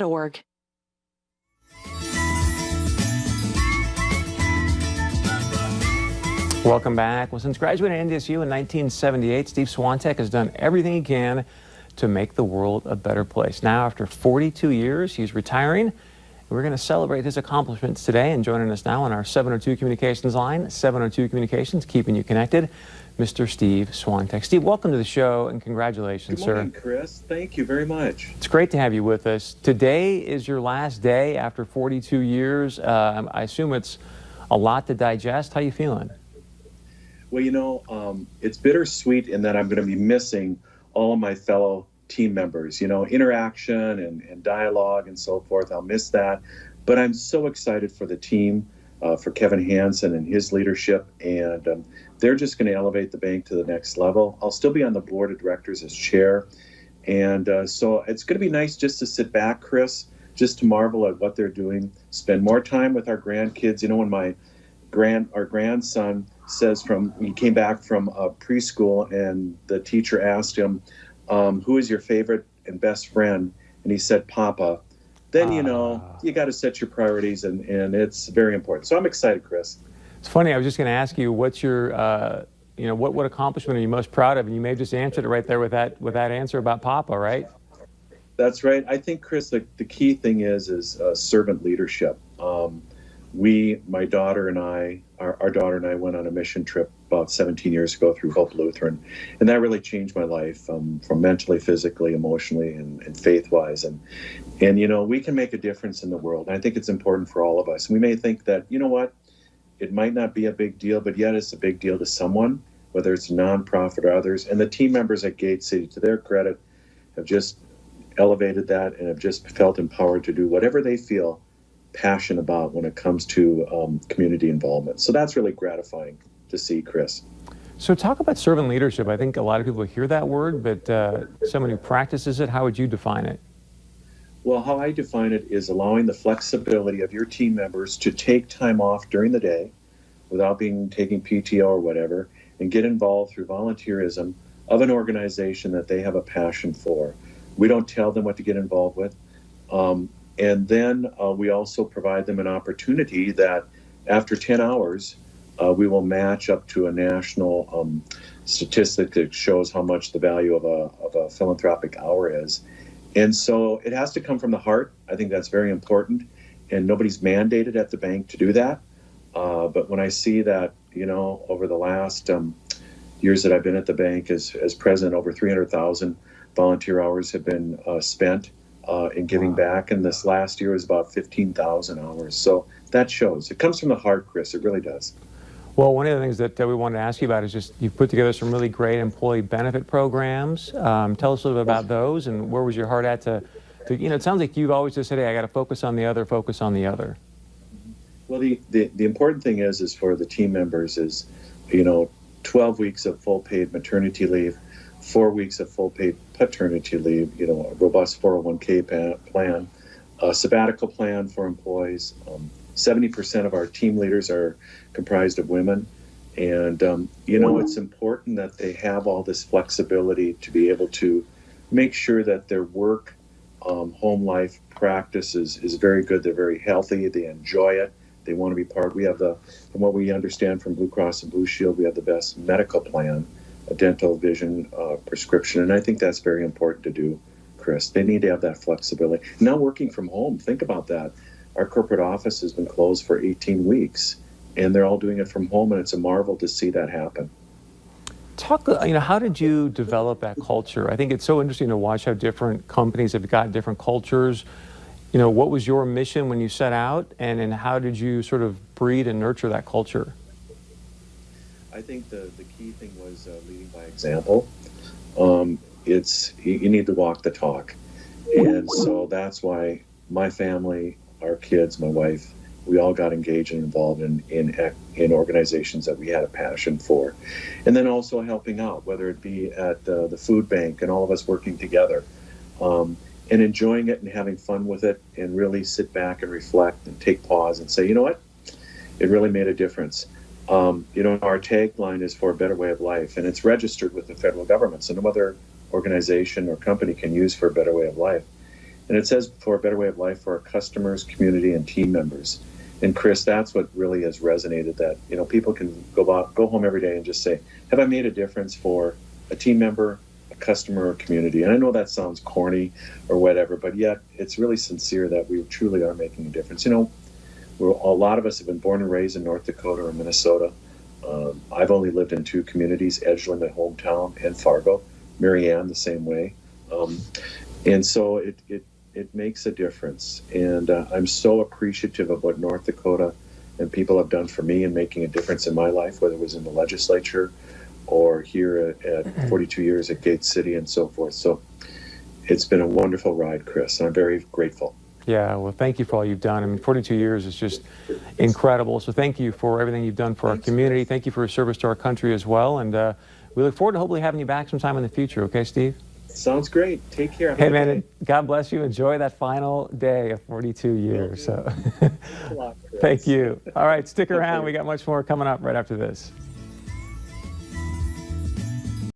Org. Welcome back. Well, since graduating at NDSU in 1978, Steve Swiontek has done everything he can to make the world a better place. Now, after 42 years, he's retiring. We're going to celebrate his accomplishments today, and joining us now on our 702 Communications line, 702 Communications, keeping you connected, Mr. Steve Swiontek. Steve, welcome to the show, and congratulations, sir. Good morning, Chris. Thank you very much. It's great to have you with us. Today is your last day after 42 years. I assume it's a lot to digest. How you feeling? Well, you know, it's bittersweet in that I'm going to be missing all of my fellow team members, you know, interaction and dialogue and so forth. I'll miss that. But I'm so excited for the team, for Kevin Hansen and his leadership. And they're just going to elevate the bank to the next level. I'll still be on the board of directors as chair. And so it's going to be nice just to sit back, Chris, just to marvel at what they're doing, spend more time with our grandkids. You know, when our grandson says he came back from preschool and the teacher asked him, who is your favorite and best friend? And he said, Papa. Then, you know, you got to set your priorities, and it's very important. So I'm excited, Chris. It's funny. I was just going to ask you, what's your, what accomplishment are you most proud of? And you may have just answered it right there with that answer about Papa, right? That's right. I think, Chris, the key thing is servant leadership. My daughter and I, our daughter and I went on a mission trip about 17 years ago through Hope Lutheran, and that really changed my life from mentally, physically, emotionally, and faith-wise. And you know, we can make a difference in the world. And I think it's important for all of us. And we may think that, you know what, it might not be a big deal, but yet it's a big deal to someone, whether it's a nonprofit or others. And the team members at Gate City, to their credit, have just elevated that and have just felt empowered to do whatever they feel passion about when it comes to community involvement. So that's really gratifying to see, Chris. So talk about servant leadership. I think a lot of people hear that word, but someone who practices it, how would you define it? Well, how I define it is allowing the flexibility of your team members to take time off during the day without taking PTO or whatever, and get involved through volunteerism of an organization that they have a passion for. We don't tell them what to get involved with. And then we also provide them an opportunity that after 10 hours, we will match up to a national statistic that shows how much the value of a philanthropic hour is. And so it has to come from the heart. I think that's very important. And nobody's mandated at the bank to do that. But when I see that, you know, over the last years that I've been at the bank as president, over 300,000 volunteer hours have been spent in giving back, and this last year was about 15,000 hours. So that shows. It comes from the heart, Chris. It really does. Well, one of the things that we wanted to ask you about is just you've put together some really great employee benefit programs. Tell us a little bit about those, and where was your heart at to you know, it sounds like you've always just said, hey, I got to focus on the other. Well, the important thing is for the team members is, you know, 12 weeks of full paid maternity leave, 4 weeks of full paid paternity leave, you know, a robust 401k plan, a sabbatical plan for employees. 70% of our team leaders are comprised of women. And, you know, it's important that they have all this flexibility to be able to make sure that their work, home life practice is very good. They're very healthy. They enjoy it. They want to be part. We have from what we understand from Blue Cross and Blue Shield, we have the best medical plan, a dental, vision, prescription. And I think that's very important to do, Chris. They need to have that flexibility. Now working from home, think about that. Our corporate office has been closed for 18 weeks, and they're all doing it from home, and it's a marvel to see that happen. Talk, you know, how did you develop that culture? I think it's so interesting to watch how different companies have got different cultures. You know, what was your mission when you set out, and how did you sort of breed and nurture that culture? I think the key thing was leading by example. You need to walk the talk. And so that's why my family, our kids, my wife, we all got engaged and involved in organizations that we had a passion for. And then also helping out, whether it be at the food bank and all of us working together, and enjoying it and having fun with it, and really sit back and reflect and take pause and say, you know what, it really made a difference. You know, our tagline is for a better way of life, and it's registered with the federal government, so no other organization or company can use for a better way of life. And it says for a better way of life for our customers, community, and team members. And Chris, that's what really has resonated, that, you know, people can go home every day and just say, have I made a difference for a team member, a customer, or community? And I know that sounds corny or whatever, but yet it's really sincere that we truly are making a difference. You know, a lot of us have been born and raised in North Dakota or Minnesota. I've only lived in two communities, Edgeland, my hometown, and Fargo, Marianne, the same way. And so it makes a difference. And I'm so appreciative of what North Dakota and people have done for me in making a difference in my life, whether it was in the legislature or here at 42 years at Gate City and so forth. So it's been a wonderful ride, Chris. I'm very grateful. Yeah, well, thank you for all you've done. I mean, 42 years is just incredible. So thank you for everything you've done for our community. Thank you for your service to our country as well. And we look forward to hopefully having you back sometime in the future. Okay, Steve? Sounds great. Take care. Have a Hey, good man, day. God bless you. Enjoy that final day of 42 years. So Thanks a lot, Chris. thank you. All right, stick around. We got much more coming up right after this.